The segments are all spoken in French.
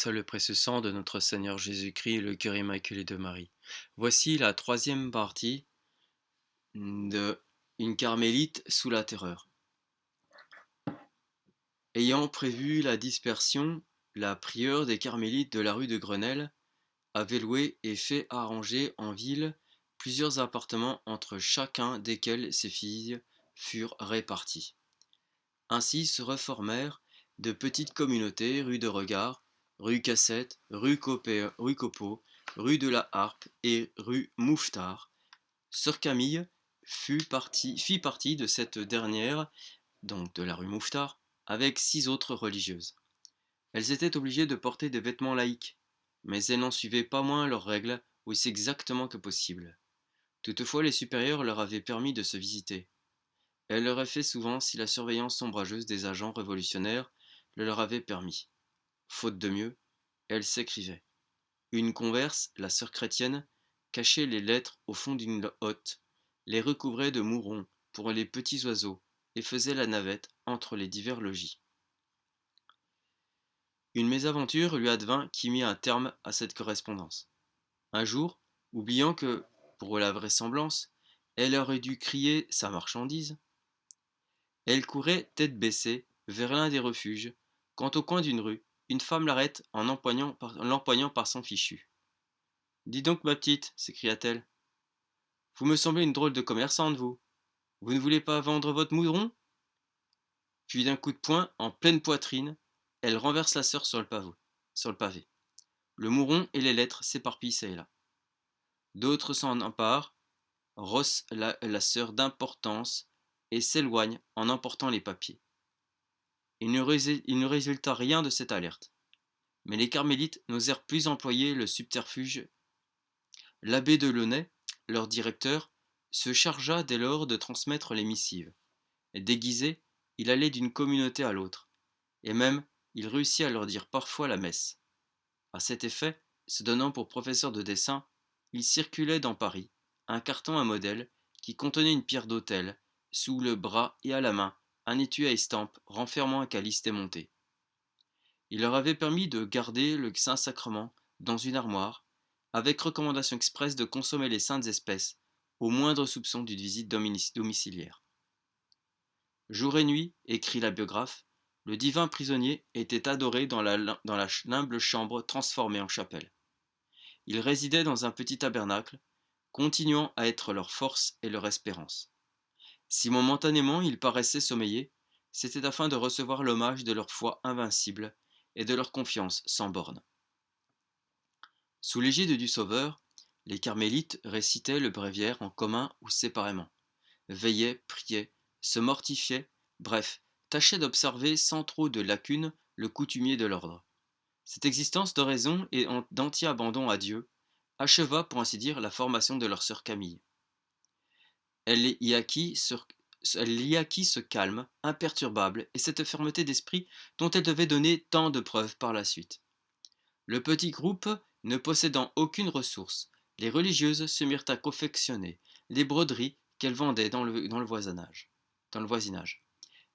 grâce à le précieux sang de notre Seigneur Jésus-Christ et le cœur immaculé de Marie. Voici la troisième partie de Une carmélite sous la terreur. Ayant prévu la dispersion, la prieure des carmélites de la rue de Grenelle avait loué et fait arranger en ville plusieurs appartements entre chacun desquels ses filles furent réparties. Ainsi se reformèrent de petites communautés rue de Regard, rue Cassette, rue Copeau, rue de la Harpe et rue Mouffetard. Sœur Camille fit partie de cette dernière, donc de la rue Mouffetard, avec 6 autres religieuses. Elles étaient obligées de porter des vêtements laïques, mais elles n'en suivaient pas moins leurs règles aussi exactement que possible. Toutefois, les supérieurs leur avaient permis de se visiter. Elle l'aurait fait souvent si la surveillance ombrageuse des agents révolutionnaires le leur avait permis. Faute de mieux, elle s'écrivait. Une converse, la sœur chrétienne, cachait les lettres au fond d'une hotte, les recouvrait de mouron pour les petits oiseaux et faisait la navette entre les divers logis. Une mésaventure lui advint qui mit un terme à cette correspondance. Un jour, oubliant que, pour la vraisemblance, elle aurait dû crier sa marchandise, elle courait tête baissée vers l'un des refuges, quand au coin d'une rue, une femme l'arrête en l'empoignant par son fichu. Dis donc, ma petite, s'écria-t-elle, vous me semblez une drôle de commerçante, vous. Vous ne voulez pas vendre votre mouron? Puis d'un coup de poing, en pleine poitrine, elle renverse la sœur sur le pavé. Le mouron et les lettres s'éparpillent çà et là. D'autres s'en emparent, rossent la sœur d'importance et s'éloignent en emportant les papiers. Il ne résulta rien de cette alerte. Mais les carmélites n'osèrent plus employer le subterfuge. L'abbé de Launay, leur directeur, se chargea dès lors de transmettre les missives. Déguisé, il allait d'une communauté à l'autre, et même il réussit à leur dire parfois la messe. À cet effet, se donnant pour professeur de dessin, il circulait dans Paris un carton à modèle qui contenait une pierre d'autel, sous le bras et à la main un étui à estampes renfermant un calice démonté. Il leur avait permis de garder le Saint-Sacrement dans une armoire, avec recommandation expresse de consommer les saintes espèces au moindre soupçon d'une visite domiciliaire. Jour et nuit, écrit la biographe, le divin prisonnier était adoré dans la humble chambre transformée en chapelle. Il résidait dans un petit tabernacle, continuant à être leur force et leur espérance. Si momentanément ils paraissaient sommeiller, c'était afin de recevoir l'hommage de leur foi invincible et de leur confiance sans bornes. Sous l'égide du Sauveur, les carmélites récitaient le bréviaire en commun ou séparément, veillaient, priaient, se mortifiaient, bref, tâchaient d'observer sans trop de lacunes le coutumier de l'ordre. Cette existence d'oraison et d'entier abandon à Dieu acheva, pour ainsi dire, la formation de leur sœur Camille. Elle y acquit ce calme imperturbable et cette fermeté d'esprit dont elle devait donner tant de preuves par la suite. Le petit groupe ne possédant aucune ressource, les religieuses se mirent à confectionner les broderies qu'elles vendaient dans le voisinage.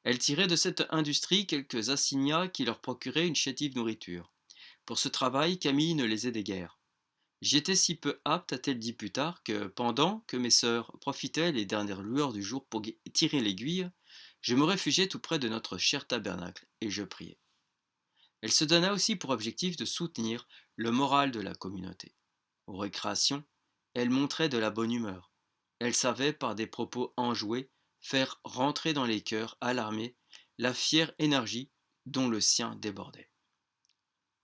Elles tiraient de cette industrie quelques assignats qui leur procuraient une chétive nourriture. Pour ce travail, Camille ne les aidait guère. J'étais si peu apte, a-t-elle dit plus tard, que pendant que mes sœurs profitaient les dernières lueurs du jour pour tirer l'aiguille, je me réfugiais tout près de notre cher tabernacle, et je priais. Elle se donna aussi pour objectif de soutenir le moral de la communauté. Aux récréations, elle montrait de la bonne humeur. Elle savait, par des propos enjoués, faire rentrer dans les cœurs alarmés la fière énergie dont le sien débordait.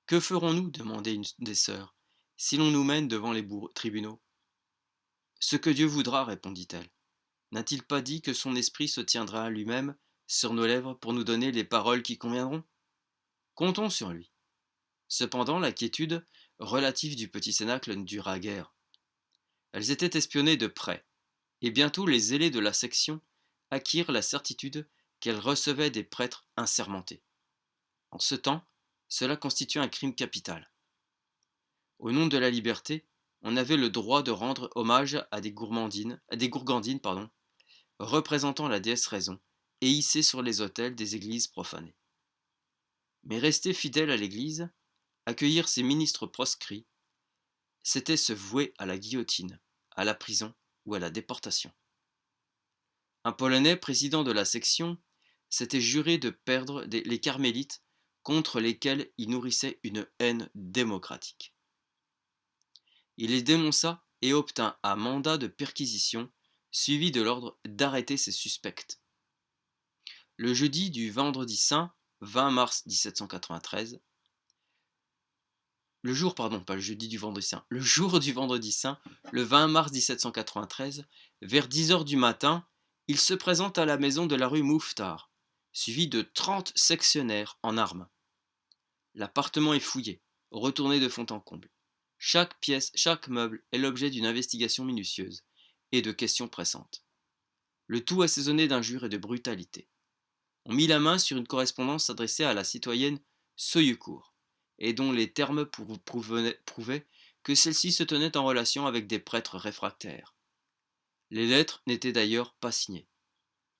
Que ferons-nous, demandait une des sœurs, si l'on nous mène devant les tribunaux? Ce que Dieu voudra, répondit-elle. N'a-t-il pas dit que son esprit se tiendra à lui-même sur nos lèvres pour nous donner les paroles qui conviendront? Comptons sur lui. Cependant, l'inquiétude relative du petit cénacle ne dura guère. Elles étaient espionnées de près, et bientôt les zélés de la section acquirent la certitude qu'elles recevaient des prêtres assermentés. En ce temps, cela constituait un crime capital. Au nom de la liberté, on avait le droit de rendre hommage à des gourgandines, représentant la déesse raison, et hissées sur les autels des églises profanées. Mais rester fidèle à l'Église, Accueillir ses ministres proscrits, c'était se vouer à la guillotine, à la prison ou à la déportation. Un Polonais président de la section s'était juré de perdre les carmélites contre lesquels il nourrissait une haine démocratique. Il les dénonça et obtint un mandat de perquisition suivi de l'ordre d'arrêter ses suspects. Le jeudi du Vendredi saint, 20 mars 1793, le jour du Vendredi saint, le 20 mars 1793, vers 10 heures du matin, il se présente à la maison de la rue Mouffetard, suivi de 30 sectionnaires en armes. L'appartement est fouillé, retourné de fond en comble. Chaque pièce, chaque meuble est l'objet d'une investigation minutieuse et de questions pressantes. Le tout assaisonné d'injures et de brutalité. On mit la main sur une correspondance adressée à la citoyenne Soyecourt, et dont les termes prouvaient que celle-ci se tenait en relation avec des prêtres réfractaires. Les lettres n'étaient d'ailleurs pas signées.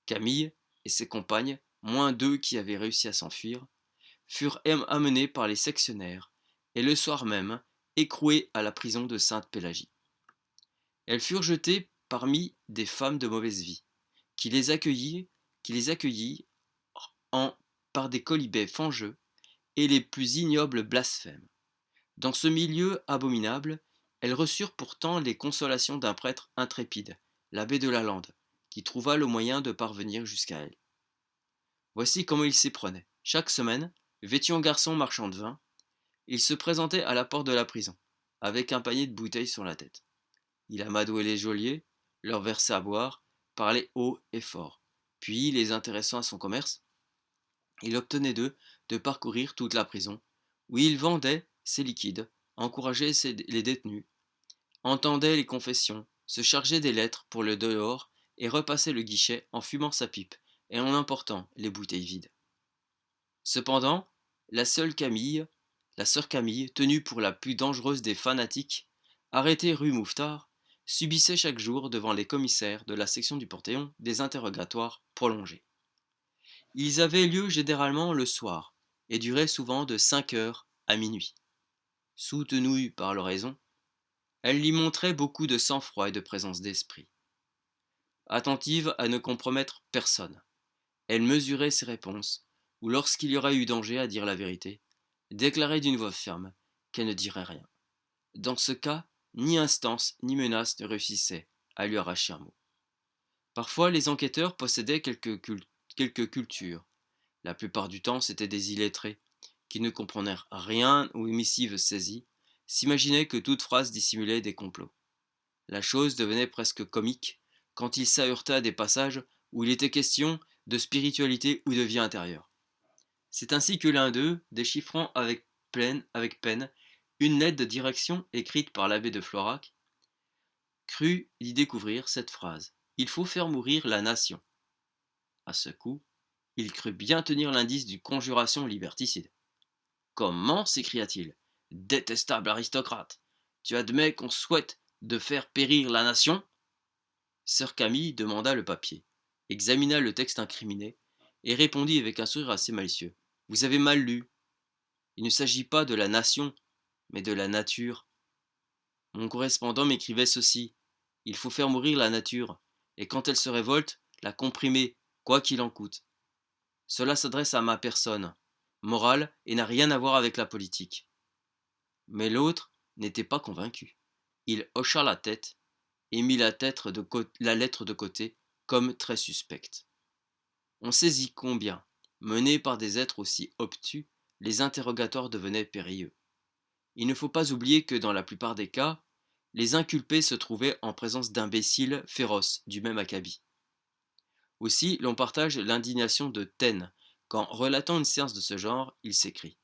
Camille et ses compagnes, moins deux qui avaient réussi à s'enfuir, furent amenés par les sectionnaires, et le soir même, écrouées à la prison de Sainte-Pélagie. Elles furent jetées parmi des femmes de mauvaise vie, qui les accueillit par des quolibets fangeux et les plus ignobles blasphèmes. Dans ce milieu abominable, elles reçurent pourtant les consolations d'un prêtre intrépide, l'abbé de Lalande, qui trouva le moyen de parvenir jusqu'à elles. Voici comment il s'y prenait. Chaque semaine, vêtu en garçon marchand de vin, il se présentait à la porte de la prison, avec un panier de bouteilles sur la tête. Il amadouait les geôliers, leur versait à boire, parlait haut et fort. Puis, les intéressant à son commerce, il obtenait d'eux de parcourir toute la prison, où il vendait ses liquides, encourageait les détenus, entendait les confessions, se chargeait des lettres pour le dehors et repassait le guichet en fumant sa pipe et en emportant les bouteilles vides. Cependant, la sœur Camille, tenue pour la plus dangereuse des fanatiques, arrêtée rue Mouffetard, subissait chaque jour devant les commissaires de la section du Panthéon des interrogatoires prolongés. Ils avaient lieu généralement le soir et duraient souvent de 5 heures à minuit. Soutenue par l'oraison, elle lui montrait beaucoup de sang-froid et de présence d'esprit. Attentive à ne compromettre personne, elle mesurait ses réponses, ou lorsqu'il y aurait eu danger à dire la vérité, déclarait d'une voix ferme qu'elle ne dirait rien. Dans ce cas, ni instance ni menace ne réussissaient à lui arracher un mot. Parfois, les enquêteurs possédaient quelques cultures. La plupart du temps, c'étaient des illettrés, qui ne comprenaient rien aux missives saisies, s'imaginaient que toute phrase dissimulait des complots. La chose devenait presque comique quand il s'heurta à des passages où il était question de spiritualité ou de vie intérieure. C'est ainsi que l'un d'eux, déchiffrant avec peine une lettre de direction écrite par l'abbé de Florac, crut y découvrir cette phrase: Il faut faire mourir la nation. À ce coup, il crut bien tenir l'indice d'une conjuration liberticide. Comment, s'écria-t-il, détestable aristocrate, tu admets qu'on souhaite de faire périr la nation? Sœur Camille demanda le papier, examina le texte incriminé et répondit avec un sourire assez malicieux: Vous avez mal lu. Il ne s'agit pas de la nation, mais de la nature. Mon correspondant m'écrivait ceci: Il faut faire mourir la nature, et quand elle se révolte, la comprimer, quoi qu'il en coûte. Cela s'adresse à ma personne, morale, et n'a rien à voir avec la politique. Mais l'autre n'était pas convaincu. Il hocha la tête et mit la lettre de côté comme très suspecte. On saisit combien, menés par des êtres aussi obtus, les interrogatoires devenaient périlleux. Il ne faut pas oublier que dans la plupart des cas, les inculpés se trouvaient en présence d'imbéciles féroces du même acabit. Aussi, l'on partage l'indignation de Taine quand, relatant une séance de ce genre, il s'écrie: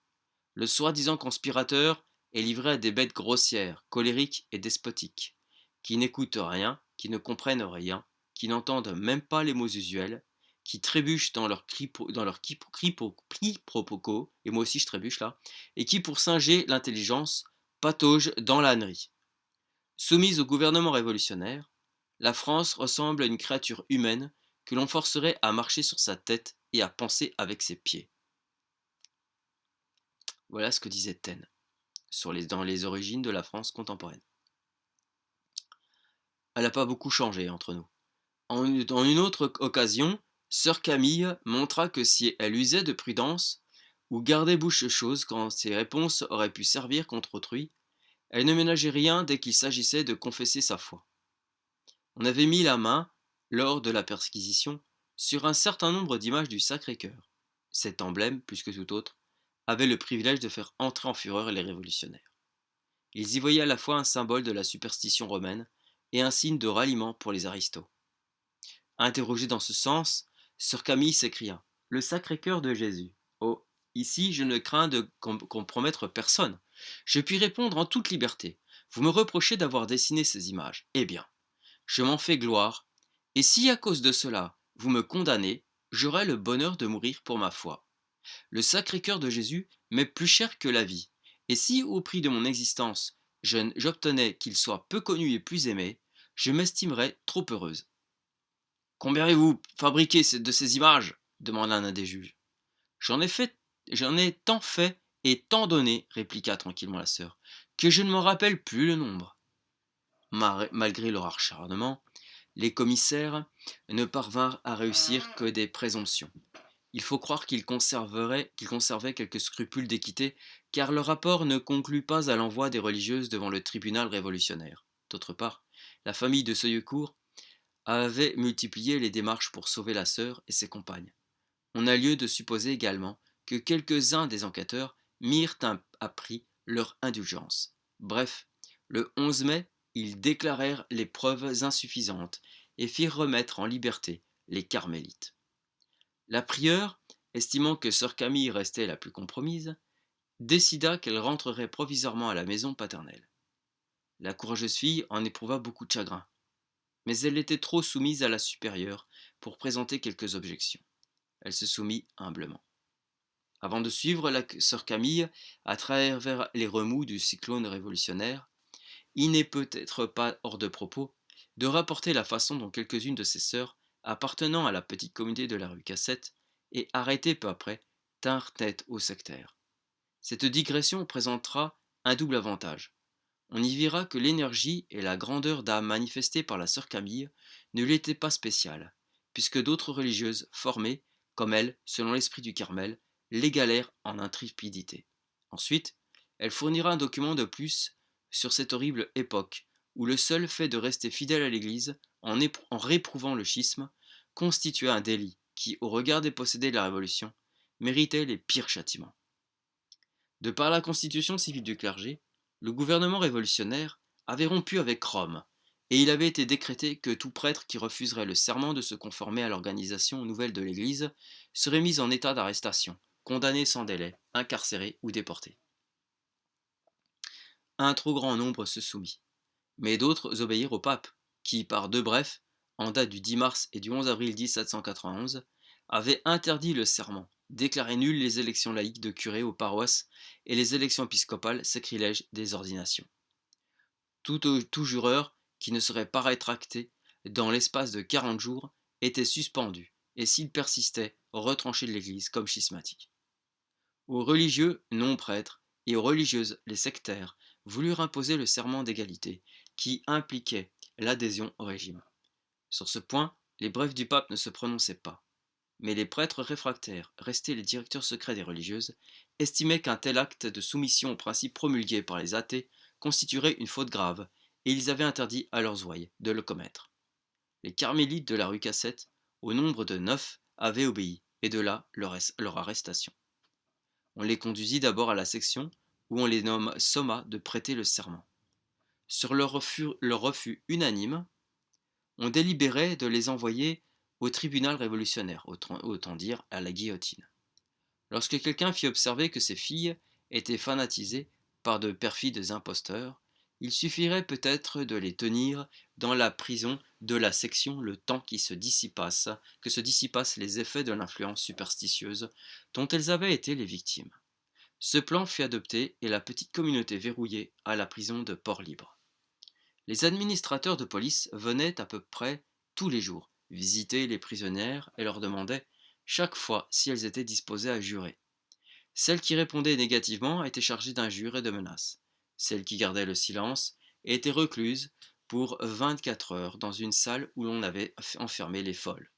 Le soi-disant conspirateur est livré à des bêtes grossières, colériques et despotiques, qui n'écoutent rien, qui ne comprennent rien, qui n'entendent même pas les mots usuels, qui trébuchent dans leurs quiproquos, et moi aussi je trébuche là, et qui, pour singer l'intelligence, pataugent dans l'ânerie. Soumise au gouvernement révolutionnaire, la France ressemble à une créature humaine que l'on forcerait à marcher sur sa tête et à penser avec ses pieds. Voilà ce que disait Taine. dans les origines de la France contemporaine. Elle n'a pas beaucoup changé entre nous. En une autre occasion, sœur Camille montra que si elle usait de prudence, ou gardait bouche chose quand ses réponses auraient pu servir contre autrui, elle ne ménageait rien dès qu'il s'agissait de confesser sa foi. On avait mis la main, lors de la perquisition, sur un certain nombre d'images du Sacré-Cœur. Cet emblème, plus que tout autre, avait le privilège de faire entrer en fureur les révolutionnaires. Ils y voyaient à la fois un symbole de la superstition romaine et un signe de ralliement pour les aristos. Interrogée dans ce sens, sœur Camille s'écria: Le Sacré-Cœur de Jésus. Oh, ici je ne crains de compromettre personne. Je puis répondre en toute liberté. Vous me reprochez d'avoir dessiné ces images. Eh bien, je m'en fais gloire, et si à cause de cela vous me condamnez, j'aurai le bonheur de mourir pour ma foi. Le Sacré-Cœur de Jésus m'est plus cher que la vie, et si au prix de mon existence j'obtenais qu'il soit peu connu et plus aimé, je m'estimerais trop heureuse. Combien avez-vous fabriqué de ces images demanda l'un des juges. J'en ai tant fait et tant donné, répliqua tranquillement la sœur, que je ne m'en rappelle plus le nombre. Malgré leur acharnement, les commissaires ne parvinrent à réussir que des présomptions. Il faut croire qu'ils conservaient quelques scrupules d'équité, car leur rapport ne conclut pas à l'envoi des religieuses devant le tribunal révolutionnaire. D'autre part, la famille de Seuillecourt avait multiplié les démarches pour sauver la sœur et ses compagnes. On a lieu de supposer également que quelques-uns des enquêteurs mirent à prix leur indulgence. Bref, le 11 mai, ils déclarèrent les preuves insuffisantes et firent remettre en liberté les carmélites. La prieure, estimant que sœur Camille restait la plus compromise, décida qu'elle rentrerait provisoirement à la maison paternelle. La courageuse fille en éprouva beaucoup de chagrin, mais elle était trop soumise à la supérieure pour présenter quelques objections. Elle se soumit humblement. Avant de suivre la sœur Camille à travers les remous du cyclone révolutionnaire, il n'est peut-être pas hors de propos de rapporter la façon dont quelques-unes de ses sœurs, appartenant à la petite communauté de la rue Cassette et arrêtées peu après, tinrent tête aux sectaires. Cette digression présentera un double avantage. On y verra que l'énergie et la grandeur d'âme manifestées par la sœur Camille ne lui étaient pas spéciales, puisque d'autres religieuses formées, comme elle, selon l'esprit du Carmel, l'égalèrent en intrépidité. Ensuite, elle fournira un document de plus sur cette horrible époque, où le seul fait de rester fidèle à l'Église, en réprouvant le schisme, constituait un délit qui, au regard des possédés de la Révolution, méritait les pires châtiments. De par la constitution civile du clergé, le gouvernement révolutionnaire avait rompu avec Rome, et il avait été décrété que tout prêtre qui refuserait le serment de se conformer à l'organisation nouvelle de l'Église serait mis en état d'arrestation, condamné sans délai, incarcéré ou déporté. Un trop grand nombre se soumit, mais d'autres obéirent au pape, qui, par deux brefs, en date du 10 mars et du 11 avril 1791, avait interdit le serment, déclaré nulles les élections laïques de curés aux paroisses et les élections épiscopales sacrilèges des ordinations. Tout jureur qui ne serait pas rétracté dans l'espace de 40 jours était suspendu, et s'il persistait, retranché de l'Église comme schismatique. Aux religieux non-prêtres et aux religieuses les sectaires voulurent imposer le serment d'égalité, qui impliquait l'adhésion au régime. Sur ce point, les brefs du pape ne se prononçaient pas, mais les prêtres réfractaires, restés les directeurs secrets des religieuses, estimaient qu'un tel acte de soumission aux principes promulgués par les athées constituerait une faute grave, et ils avaient interdit à leurs ouailles de le commettre. Les carmélites de la rue Cassette, au nombre de 9, avaient obéi, et de là leur arrestation. On les conduisit d'abord à la section, où on les somma de prêter le serment. Sur leur refus unanime, on délibérait de les envoyer au tribunal révolutionnaire, autant dire à la guillotine. Lorsque quelqu'un fit observer que ses filles étaient fanatisées par de perfides imposteurs, il suffirait peut-être de les tenir dans la prison de la section le temps que se dissipassent les effets de l'influence superstitieuse dont elles avaient été les victimes. Ce plan fut adopté et la petite communauté verrouillée à la prison de Port-Libre. Les administrateurs de police venaient à peu près tous les jours visiter les prisonnières et leur demandaient chaque fois si elles étaient disposées à jurer. Celle qui répondait négativement était chargée d'injures et de menaces. Celle qui gardait le silence était recluse pour 24 heures dans une salle où l'on avait enfermé des folles.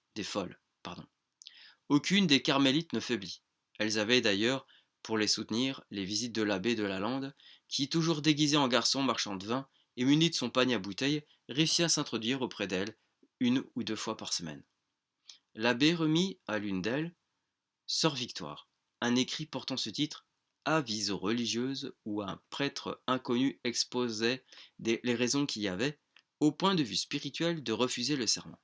Pardon. Aucune des carmélites ne faiblit. Elles avaient d'ailleurs, pour les soutenir, les visites de l'abbé de Lalande, qui, toujours déguisé en garçon marchand de vin et muni de son panier à bouteilles, réussit à s'introduire auprès d'elles 1 ou 2 fois par semaine. L'abbé remit à l'une d'elles Sœur Victoire, un écrit portant ce titre, avis aux religieuses, où un prêtre inconnu exposait les raisons qu'il y avait, au point de vue spirituel, de refuser le serment.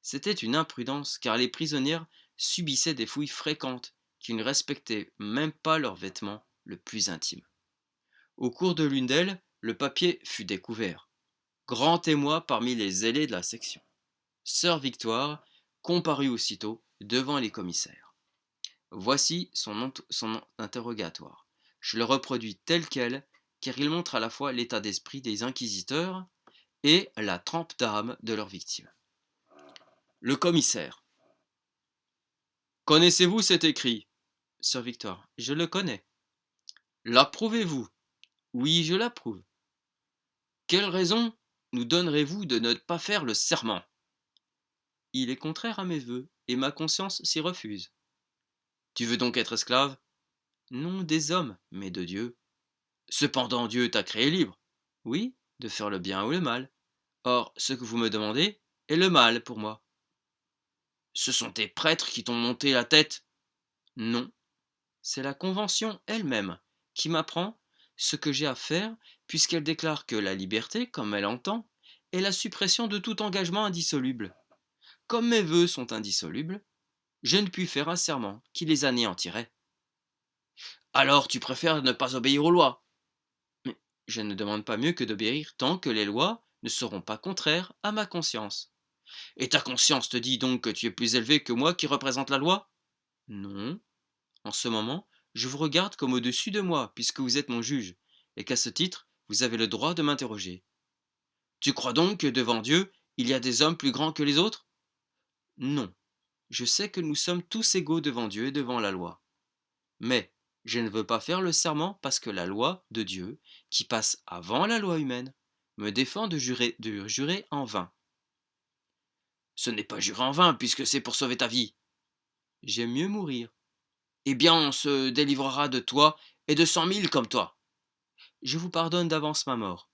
C'était une imprudence, car les prisonnières subissaient des fouilles fréquentes, qui ne respectaient même pas leurs vêtements le plus intime. Au cours de l'une d'elles, le papier fut découvert, grand témoin parmi les zélés de la section. Sœur Victoire comparut aussitôt devant les commissaires. Voici son interrogatoire. Je le reproduis tel quel, car il montre à la fois l'état d'esprit des inquisiteurs et la trempe d'âme de leurs victimes. Le commissaire. Connaissez-vous cet écrit? Sœur Victoire. Je le connais. L'approuvez-vous? Oui, je l'approuve. Quelle raison nous donnerez-vous de ne pas faire le serment? Il est contraire à mes vœux, et ma conscience s'y refuse. Tu veux donc être esclave? Non des hommes, mais de Dieu. Cependant Dieu t'a créé libre. Oui, de faire le bien ou le mal. Or, ce que vous me demandez est le mal pour moi. Ce sont tes prêtres qui t'ont monté la tête? Non, c'est la Convention elle-même qui m'apprend ce que j'ai à faire, puisqu'elle déclare que la liberté, comme elle entend, est la suppression de tout engagement indissoluble. Comme mes vœux sont indissolubles, je ne puis faire un serment qui les anéantirait. Alors tu préfères ne pas obéir aux lois? Mais je ne demande pas mieux que d'obéir tant que les lois ne seront pas contraires à ma conscience. Et ta conscience te dit donc que tu es plus élevé que moi qui représente la loi? Non. En ce moment, je vous regarde comme au-dessus de moi, puisque vous êtes mon juge, et qu'à ce titre, vous avez le droit de m'interroger. Tu crois donc que devant Dieu, il y a des hommes plus grands que les autres? Non. Je sais que nous sommes tous égaux devant Dieu et devant la loi. Mais je ne veux pas faire le serment parce que la loi de Dieu, qui passe avant la loi humaine, me défend de jurer en vain. Ce n'est pas jurer en vain, puisque c'est pour sauver ta vie. J'aime mieux mourir. Eh bien, on se délivrera de toi et de 100 000 comme toi. Je vous pardonne d'avance ma mort.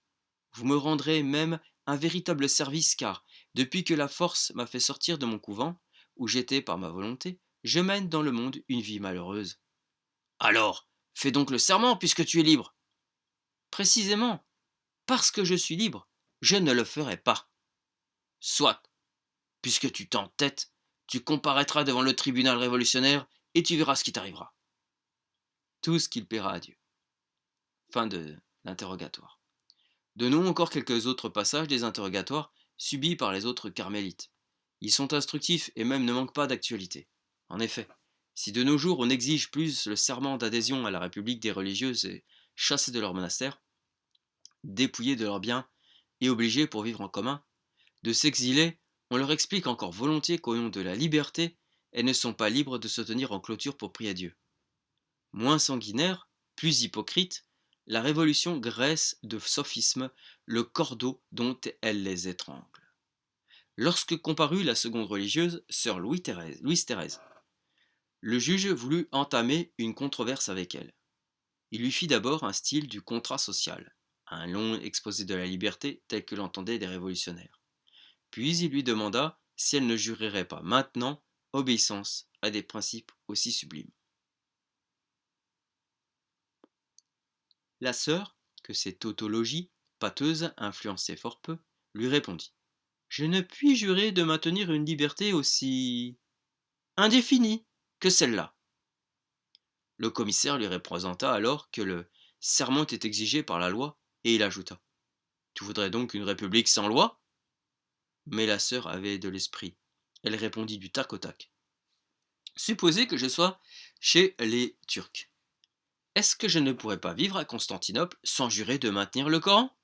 Vous me rendrez même un véritable service, car, depuis que la force m'a fait sortir de mon couvent, où j'étais par ma volonté, je mène dans le monde une vie malheureuse. Alors, fais donc le serment, puisque tu es libre. Précisément, parce que je suis libre, je ne le ferai pas. Soit, puisque tu t'entêtes, tu comparaîtras devant le tribunal révolutionnaire et tu verras ce qui t'arrivera. Tout ce qu'il paiera à Dieu. Fin de l'interrogatoire. Donnons encore quelques autres passages des interrogatoires subis par les autres carmélites. Ils sont instructifs et même ne manquent pas d'actualité. En effet, si de nos jours on exige plus le serment d'adhésion à la République des religieuses et chassées de leur monastère, dépouillées de leurs biens et obligées pour vivre en commun, de s'exiler, on leur explique encore volontiers qu'au nom de la liberté, elles ne sont pas libres de se tenir en clôture pour prier Dieu. Moins sanguinaire, plus hypocrite, la Révolution graisse de sophismes le cordeau dont elle les étrangle. Lorsque comparut la seconde religieuse, sœur Louise-Thérèse, le juge voulut entamer une controverse avec elle. Il lui fit d'abord un style du contrat social, un long exposé de la liberté tel que l'entendaient des révolutionnaires. Puis il lui demanda si elle ne jurerait pas maintenant obéissance à des principes aussi sublimes. La sœur, que ces tautologies pâteuses influençaient fort peu, lui répondit: Je ne puis jurer de maintenir une liberté aussi indéfinie que celle-là. Le commissaire lui représenta alors que le serment était exigé par la loi, et il ajouta: Tu voudrais donc une république sans loi? Mais la sœur avait de l'esprit. Elle répondit du tac au tac: Supposez que je sois chez les Turcs. Est-ce que je ne pourrais pas vivre à Constantinople sans jurer de maintenir le Coran?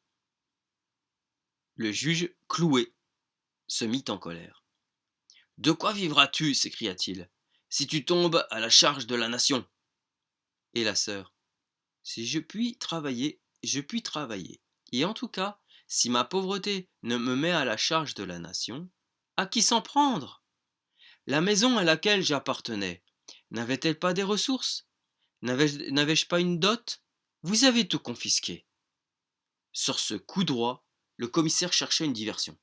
Le juge, cloué, se mit en colère. De quoi vivras-tu, s'écria-t-il, si tu tombes à la charge de la nation? Et la sœur: Si je puis travailler, je puis travailler. Et en tout cas, si ma pauvreté ne me met à la charge de la nation, à qui s'en prendre? La maison à laquelle j'appartenais, n'avait-elle pas des ressources? N'avais-je pas une dot? Vous avez tout confisqué. Sur ce coup droit, le commissaire cherchait une diversion.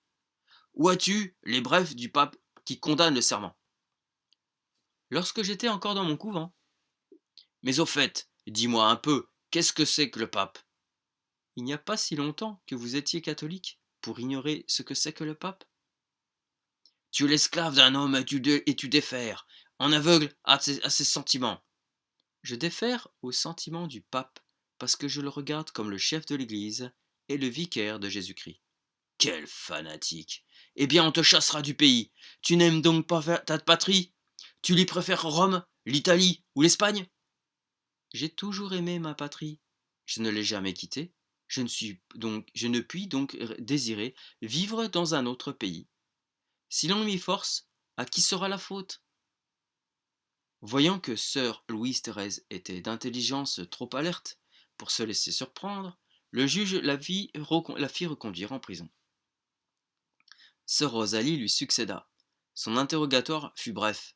Où as-tu les brefs du pape qui condamnent le serment? Lorsque j'étais encore dans mon couvent. Mais au fait, dis-moi un peu, qu'est-ce que c'est que le pape? Il n'y a pas si longtemps que vous étiez catholique pour ignorer ce que c'est que le pape. Tu es l'esclave d'un homme et tu défères, en aveugle à ses sentiments. Je défère aux sentiments du pape parce que je le regarde comme le chef de l'Église et le vicaire de Jésus-Christ. Quel fanatique! Eh bien, on te chassera du pays. Tu n'aimes donc pas ta patrie? Tu lui préfères Rome, l'Italie ou l'Espagne? J'ai toujours aimé ma patrie. Je ne l'ai jamais quittée. Je ne puis donc désirer vivre dans un autre pays. Si l'on m'y force, à qui sera la faute? Voyant que sœur Louise-Thérèse était d'intelligence trop alerte pour se laisser surprendre, le juge la fit reconduire en prison. Sœur Rosalie lui succéda. Son interrogatoire fut bref.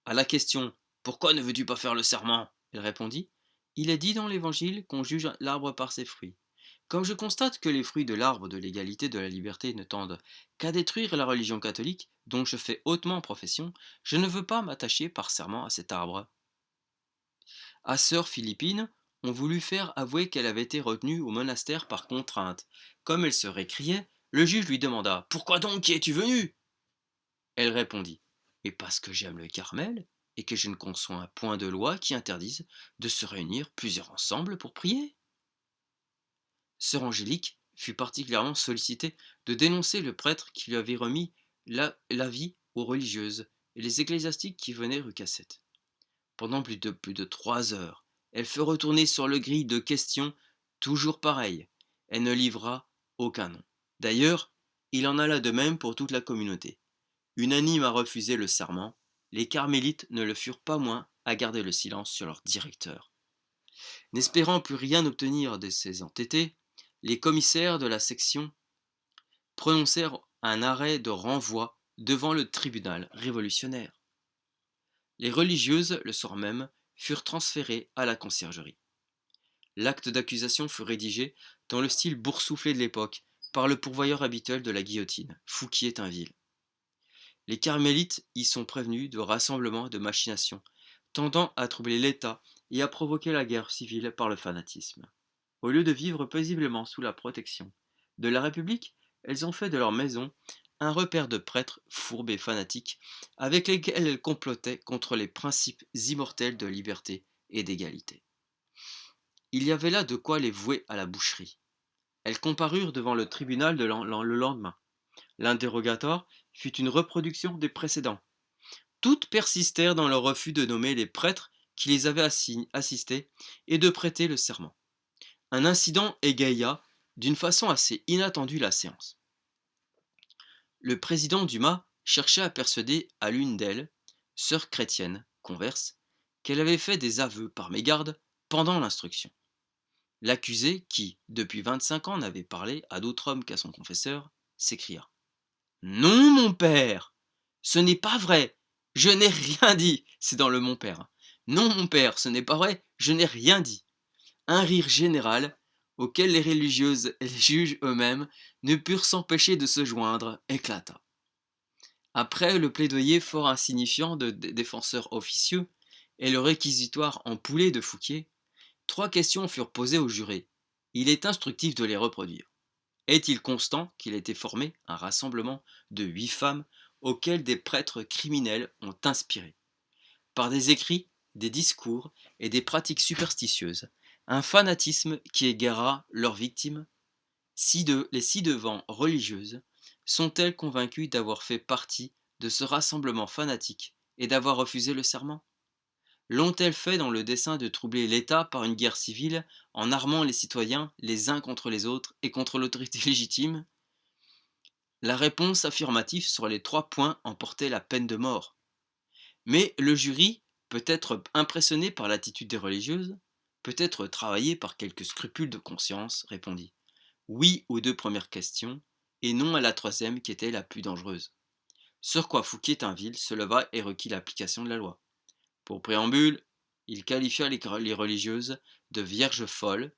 À la question Pourquoi ne veux-tu pas faire le serment? Elle répondit Il est dit dans l'Évangile qu'on juge l'arbre par ses fruits. Comme je constate que les fruits de l'arbre de l'égalité et de la liberté ne tendent qu'à détruire la religion catholique, dont je fais hautement profession, je ne veux pas m'attacher par serment à cet arbre. À sœur Philippine, on voulut faire avouer qu'elle avait été retenue au monastère par contrainte. Comme elle se récriait, le juge lui demanda Pourquoi donc y es-tu venue? Elle répondit Et parce que j'aime le Carmel, et que je ne conçois point de loi qui interdise de se réunir plusieurs ensemble pour prier. Sœur Angélique fut particulièrement sollicitée de dénoncer le prêtre qui lui avait remis l'avis aux religieuses et les ecclésiastiques qui venaient rue Cassette. Pendant plus de 3 heures, elle fut retournée sur le grille de questions toujours pareilles. Elle ne livra aucun nom. D'ailleurs, il en alla de même pour toute la communauté. Unanime à refuser le serment, les carmélites ne le furent pas moins à garder le silence sur leur directeur. N'espérant plus rien obtenir de ces entêtés, les commissaires de la section prononcèrent un arrêt de renvoi devant le tribunal révolutionnaire. Les religieuses, le soir même, furent transférées à la conciergerie. L'acte d'accusation fut rédigé dans le style boursouflé de l'époque par le pourvoyeur habituel de la guillotine, Fouquier-Tinville. Les carmélites y sont prévenus de rassemblements et de machinations, tendant à troubler l'État et à provoquer la guerre civile par le fanatisme. Au lieu de vivre paisiblement sous la protection de la République, elles ont fait de leur maison un repère de prêtres fourbes et fanatiques avec lesquels elles complotaient contre les principes immortels de liberté et d'égalité. Il y avait là de quoi les vouer à la boucherie. Elles comparurent devant le tribunal le lendemain. L'interrogatoire fut une reproduction des précédents. Toutes persistèrent dans leur refus de nommer les prêtres qui les avaient assistés et de prêter le serment. Un incident égaya d'une façon assez inattendue la séance. Le président Dumas cherchait à persuader à l'une d'elles, sœur chrétienne, converse, qu'elle avait fait des aveux par mégarde pendant l'instruction. L'accusé, qui, depuis 25 ans, n'avait parlé à d'autre homme qu'à son confesseur, s'écria. Non, mon père, ce n'est pas vrai, je n'ai rien dit, c'est dans le mon père. Non, mon père, ce n'est pas vrai, je n'ai rien dit. Un rire général, auquel les religieuses et les juges eux-mêmes ne purent s'empêcher de se joindre, éclata. Après le plaidoyer fort insignifiant des défenseurs officieux et le réquisitoire empoulé de Fouquier, 3 questions furent posées aux jurés. Il est instructif de les reproduire. Est-il constant qu'il ait été formé un rassemblement de 8 femmes auxquelles des prêtres criminels ont inspiré, par des écrits, des discours et des pratiques superstitieuses, un fanatisme qui égara leurs victimes? Les ci-devant religieuses sont-elles convaincues d'avoir fait partie de ce rassemblement fanatique et d'avoir refusé le serment? L'ont-elles fait dans le dessein de troubler l'État par une guerre civile, en armant les citoyens les uns contre les autres et contre l'autorité légitime? La réponse affirmative sur les 3 points emportait la peine de mort. Mais le jury Peut-être impressionné par l'attitude des religieuses, peut-être travaillé par quelques scrupules de conscience, répondit oui aux deux premières questions, et non à la troisième qui était la plus dangereuse. Sur quoi Fouquier-Tinville se leva et requit l'application de la loi. Pour préambule, il qualifia les religieuses de vierges folles,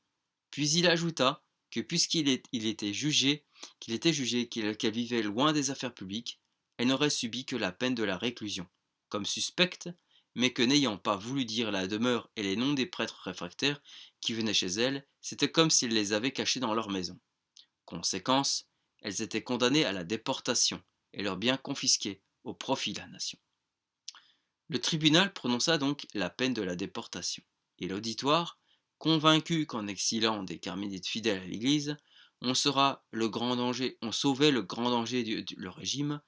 puis il ajouta que puisqu'il était jugé qu'elles vivaient loin des affaires publiques, elles n'auraient subi que la peine de la réclusion, comme suspectes, mais que n'ayant pas voulu dire la demeure et les noms des prêtres réfractaires qui venaient chez elles, c'était comme s'ils les avaient cachés dans leur maison. Conséquence, elles étaient condamnées à la déportation et leurs biens confisqués au profit de la nation. Le tribunal prononça donc la peine de la déportation, et l'auditoire, convaincu qu'en exilant des carmélites fidèles à l'Église, on sauvait le grand danger le régime,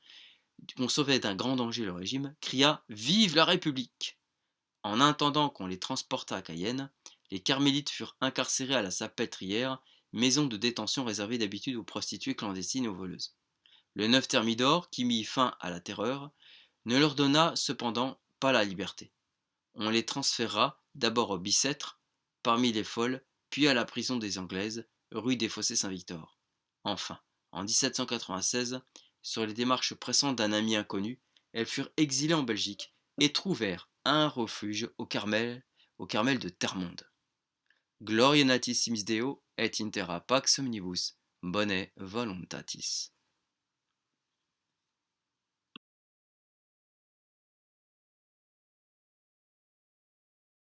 on sauvait d'un grand danger le régime, cria Vive la République! En attendant qu'on les transportât à Cayenne, les carmélites furent incarcérés à la Salpêtrière, maison de détention réservée d'habitude aux prostituées clandestines et aux voleuses. Le 9 Thermidor, qui mit fin à la terreur, ne leur donna cependant pas la liberté. On les transféra d'abord au Bicêtre, parmi les folles, puis à la prison des Anglaises, rue des Fossés Saint-Victor. Enfin, en 1796, sur les démarches pressantes d'un ami inconnu, elles furent exilées en Belgique et trouvèrent un refuge au Carmel de Termonde. Gloria natissimis Deo et in terra pax omnibus, bone voluntatis.